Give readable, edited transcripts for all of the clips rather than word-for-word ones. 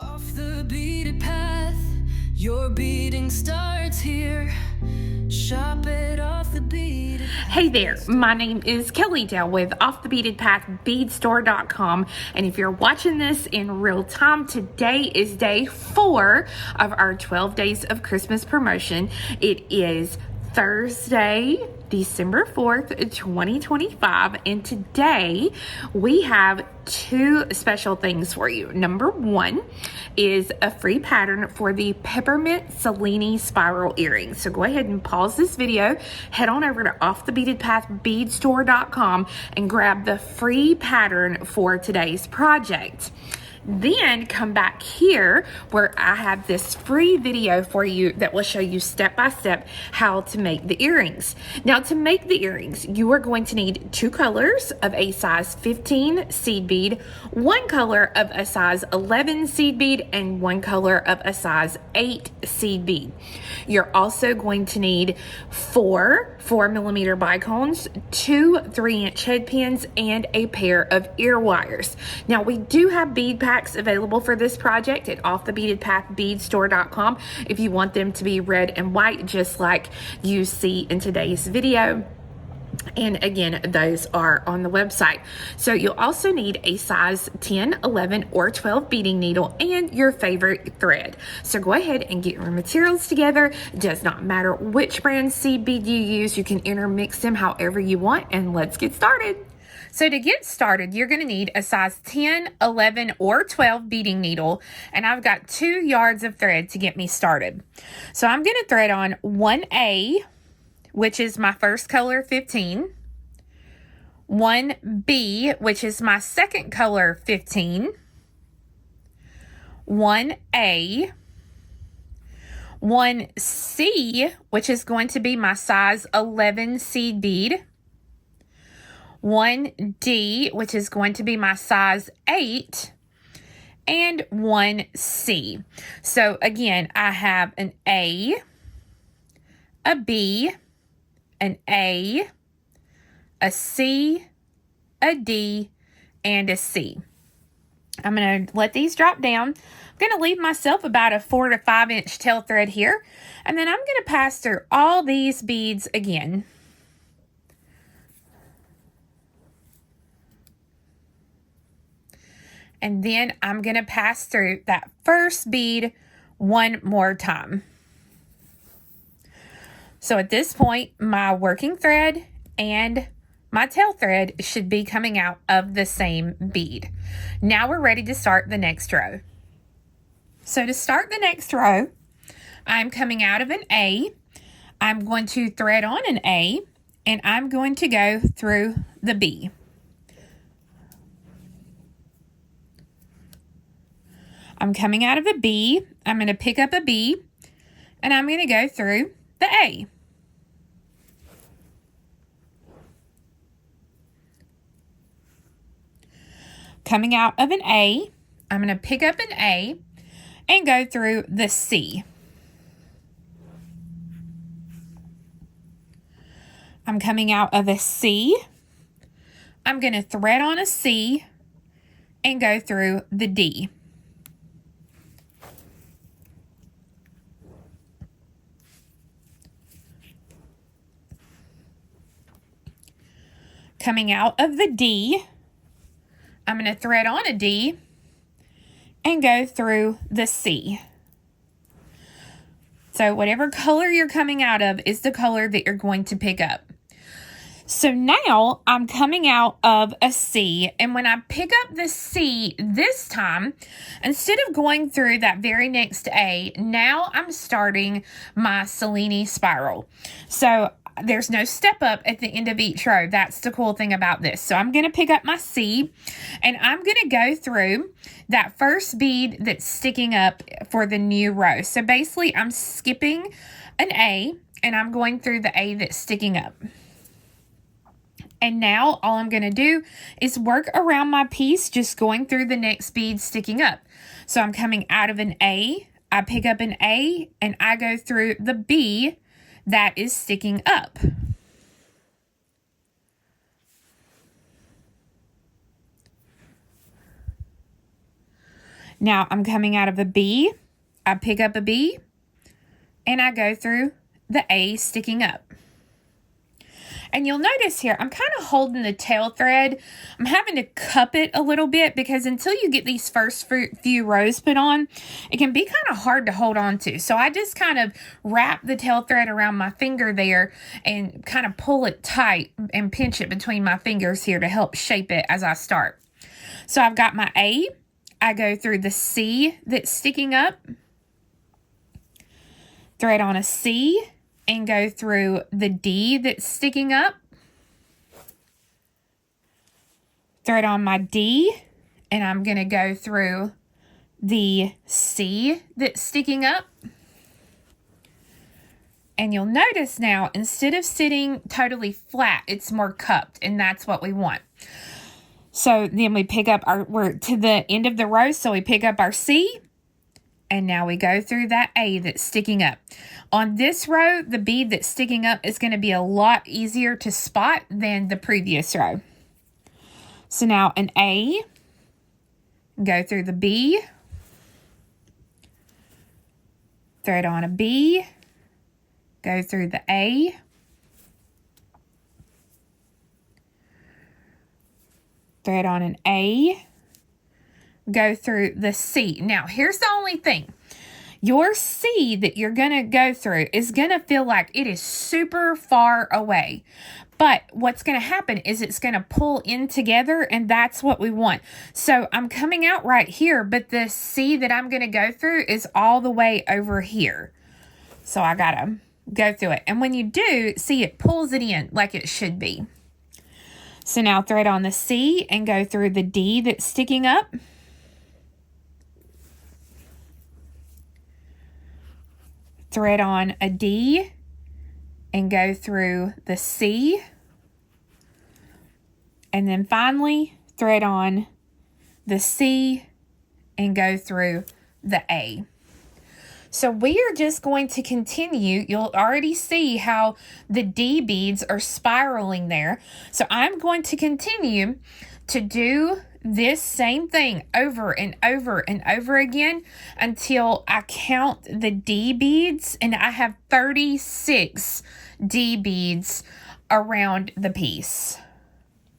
Off the beaded path, your beading starts here. Shop it off the beaded path. Hey there, my name is Kelly Dale with Off the Beaded Path beadstore.com, and if you're watching this in real time, today is day 4 of our 12 days of Christmas promotion. It is Thursday, December 4th, 2025, and today we have 2 special things for you. Number 1 is a free pattern for the Peppermint Cellini spiral earrings. So go ahead and pause this video, head on over to offthebeadedpathbeadstore.com and grab the free pattern for today's project. Then come back here where I have this free video for you that will show you step by step how to make the earrings. Now, to make the earrings, you are going to need 2 colors of a size 15 seed bead, 1 color of a size 11 seed bead, and 1 color of a size 8 seed bead. You're also going to need 4 4mm Bicones, 2 3-inch headpins, and a pair of ear wires. Now, we do have bead packs available for this project at offthebeadedpathbeadstore.com if you want them to be red and white, just like you see in today's video. And again, those are on the website. So you'll also need a size 10, 11, or 12 beading needle and your favorite thread. So go ahead and get your materials together. It does not matter which brand seed bead you use. You can intermix them however you want, and let's get started. So to get started, you're going to need a size 10, 11, or 12 beading needle, and I've got 2 yards of thread to get me started. So I'm going to thread on 1A, which is my first color, 15, 1B, which is my second color, 15, 1A, 1C, which is going to be my size 11 seed bead, 1D, which is going to be my size 8, and 1C. So again, I have an A, a B, an A, a C, a D, and a C. I'm going to let these drop down. I'm going to leave myself about a 4 to 5 inch tail thread here, and then I'm going to pass through all these beads again. And then I'm going to pass through that first bead one more time. So at this point, my working thread and my tail thread should be coming out of the same bead. Now we're ready to start the next row. So to start the next row, I'm coming out of an A. I'm going to thread on an A, and I'm going to go through the B. I'm coming out of a B, I'm going to pick up a B, and I'm going to go through the A. Coming out of an A, I'm going to pick up an A and go through the C. I'm coming out of a C, I'm going to thread on a C and go through the D. Coming out of the D, I'm going to thread on a D and go through the C. So whatever color you're coming out of is the color that you're going to pick up. So now I'm coming out of a C, and when I pick up the C this time, instead of going through that very next A, now I'm starting my Cellini spiral. So there's no step up at the end of each row. That's the cool thing about this. So I'm going to pick up my C, and I'm going to go through that first bead that's sticking up for the new row. So basically, I'm skipping an A, and I'm going through the A that's sticking up. And now all I'm going to do is work around my piece, just going through the next bead sticking up. So I'm coming out of an A, I pick up an A, and I go through the B that is sticking up. Now I'm coming out of a B. I pick up a B and I go through the A sticking up. And you'll notice here, I'm kind of holding the tail thread. I'm having to cup it a little bit because until you get these first few rows put on, it can be kind of hard to hold on to. So I just kind of wrap the tail thread around my finger there and kind of pull it tight and pinch it between my fingers here to help shape it as I start. So I've got my A. I go through the C that's sticking up, thread on a C, and go through the D that's sticking up, thread on my D, and I'm going to go through the C that's sticking up. And you'll notice now, instead of sitting totally flat, it's more cupped, and that's what we want. So then we pick up we're to the end of the row, so we pick up our C, and now we go through that A that's sticking up. On this row, the bead that's sticking up is going to be a lot easier to spot than the previous row. So now an A, go through the B, thread on a B, go through the A, thread on an A, go through the C. Now, here's the only thing. Your C that you're going to go through is going to feel like it is super far away. But what's going to happen is it's going to pull in together, and that's what we want. So I'm coming out right here, but the C that I'm going to go through is all the way over here. So I got to go through it. And when you do, see, it pulls it in like it should be. So now thread on the C and go through the D that's sticking up. Thread on a D and go through the C. And then finally, thread on the C and go through the A. So we are just going to continue. You'll already see how the D beads are spiraling there. So I'm going to continue to do this same thing over and over and over again until I count the D beads, and I have 36 D beads around the piece.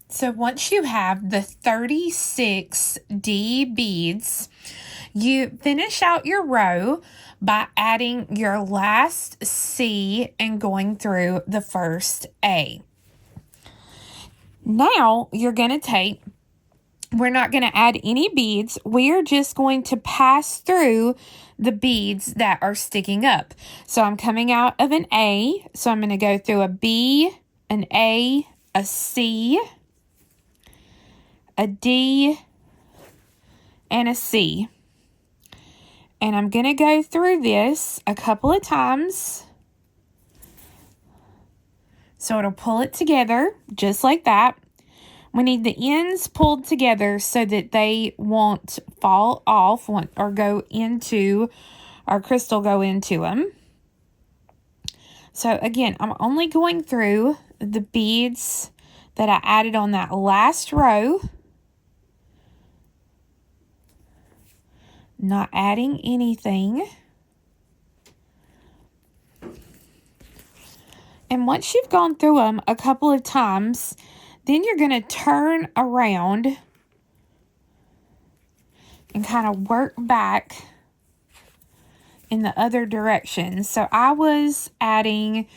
So once you have the 36 D beads, you finish out your row by adding your last C and going through the first A. Now you're going to we're not going to add any beads. We are just going to pass through the beads that are sticking up. So I'm coming out of an A. So I'm going to go through a B, an A, a C, a D, and a C. And I'm going to go through this a couple of times. So it'll pull it together just like that. We need the ends pulled together so that they won't fall off or go into our crystal go into them. So again, I'm only going through the beads that I added on that last row. Not adding anything. And once you've gone through them a couple of times, then you're going to turn around and kind of work back in the other direction. So I was adding,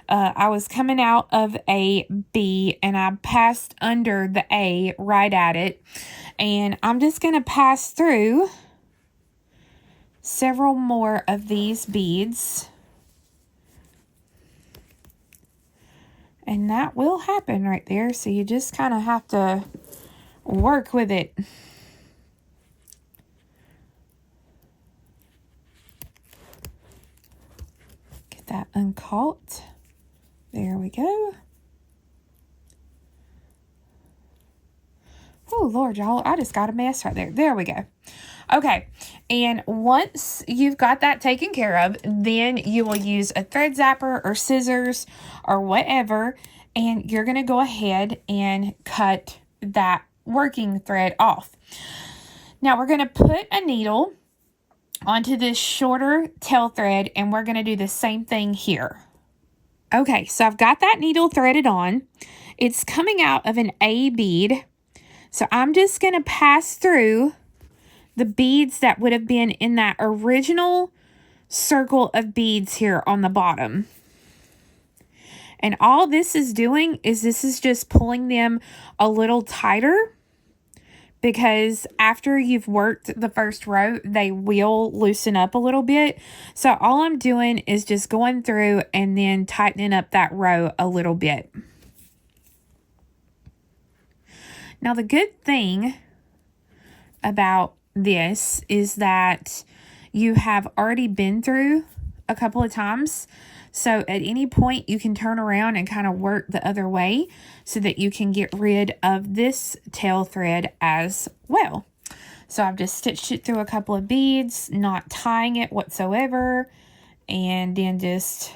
I was coming out of a B and I passed under the A right at it. And I'm just going to pass through several more of these beads. And that will happen right there. So you just kind of have to work with it. Get that uncaught. There we go. Oh, Lord, y'all, I just got a mess right there. There we go. Okay, and once you've got that taken care of, then you will use a thread zapper or scissors or whatever, and you're going to go ahead and cut that working thread off. Now we're going to put a needle onto this shorter tail thread, and we're going to do the same thing here. Okay, so I've got that needle threaded on. It's coming out of an A bead. So I'm just going to pass through the beads that would have been in that original circle of beads here on the bottom. And all this is doing is this is just pulling them a little tighter, because after you've worked the first row, they will loosen up a little bit. So all I'm doing is just going through and then tightening up that row a little bit. Now the good thing about this is that you have already been through a couple of times. So at any point you can turn around and kind of work the other way so that you can get rid of this tail thread as well. So I've just stitched it through a couple of beads, not tying it whatsoever, and then just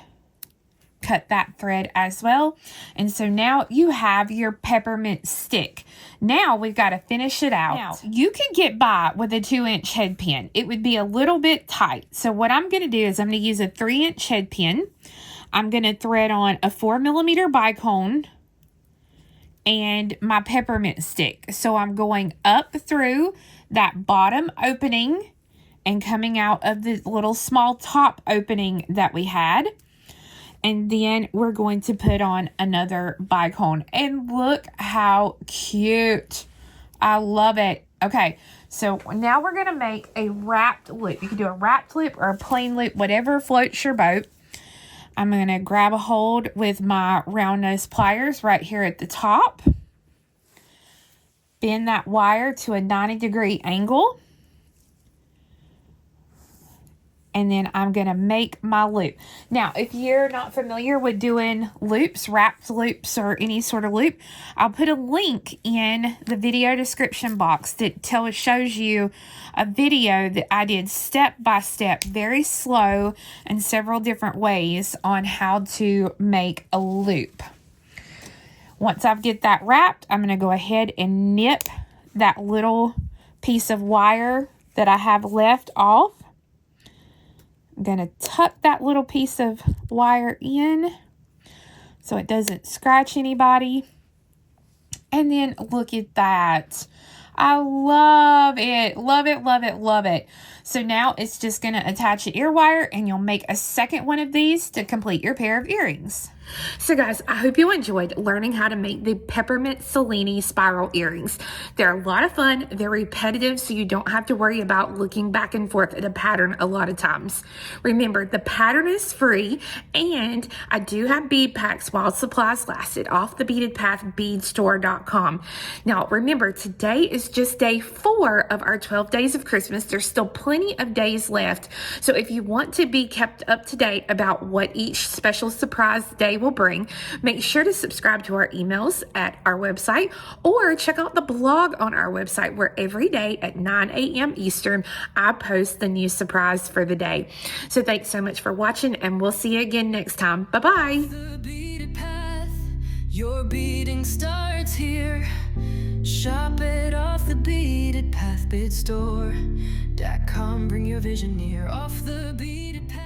cut that thread as well. And so now you have your peppermint stick. Now we've got to finish it out. Now you can get by with a 2-inch head pin. It would be a little bit tight. So what I'm going to do is I'm going to use a 3-inch head pin. I'm going to thread on a 4mm bicone and my peppermint stick. So I'm going up through that bottom opening and coming out of the little small top opening that we had. And then we're going to put on another bicone. And look how cute. I love it. Okay, so now we're going to make a wrapped loop. You can do a wrapped loop or a plain loop, whatever floats your boat. I'm going to grab a hold with my round nose pliers right here at the top. Bend that wire to a 90-degree angle. And then I'm going to make my loop. Now, if you're not familiar with doing loops, wrapped loops, or any sort of loop, I'll put a link in the video description box that shows you a video that I did step by step, very slow, and several different ways on how to make a loop. Once I get that wrapped, I'm going to go ahead and nip that little piece of wire that I have left off. I'm going to tuck that little piece of wire in so it doesn't scratch anybody. And then look at that. I love it. Love it, love it, love it. So now it's just going to attach an ear wire, and you'll make a second one of these to complete your pair of earrings. So guys, I hope you enjoyed learning how to make the Peppermint Cellini spiral earrings. They're a lot of fun. They're repetitive, so you don't have to worry about looking back and forth at a pattern a lot of times. Remember, the pattern is free, and I do have bead packs while supplies lasted off the Beaded Path beadstore.com. Now, remember, today is just day 4 of our 12 days of Christmas. There's still plenty of days left. So if you want to be kept up to date about what each special surprise day will bring, make sure to subscribe to our emails at our website, or check out the blog on our website, where every day at 9 a.m. Eastern, I post the new surprise for the day. So thanks so much for watching, and we'll see you again next time. Bye-bye. The beaded path, your beading starts here. Shop it off the Beaded Path beadstore.com. Bring your vision near off the beaded path.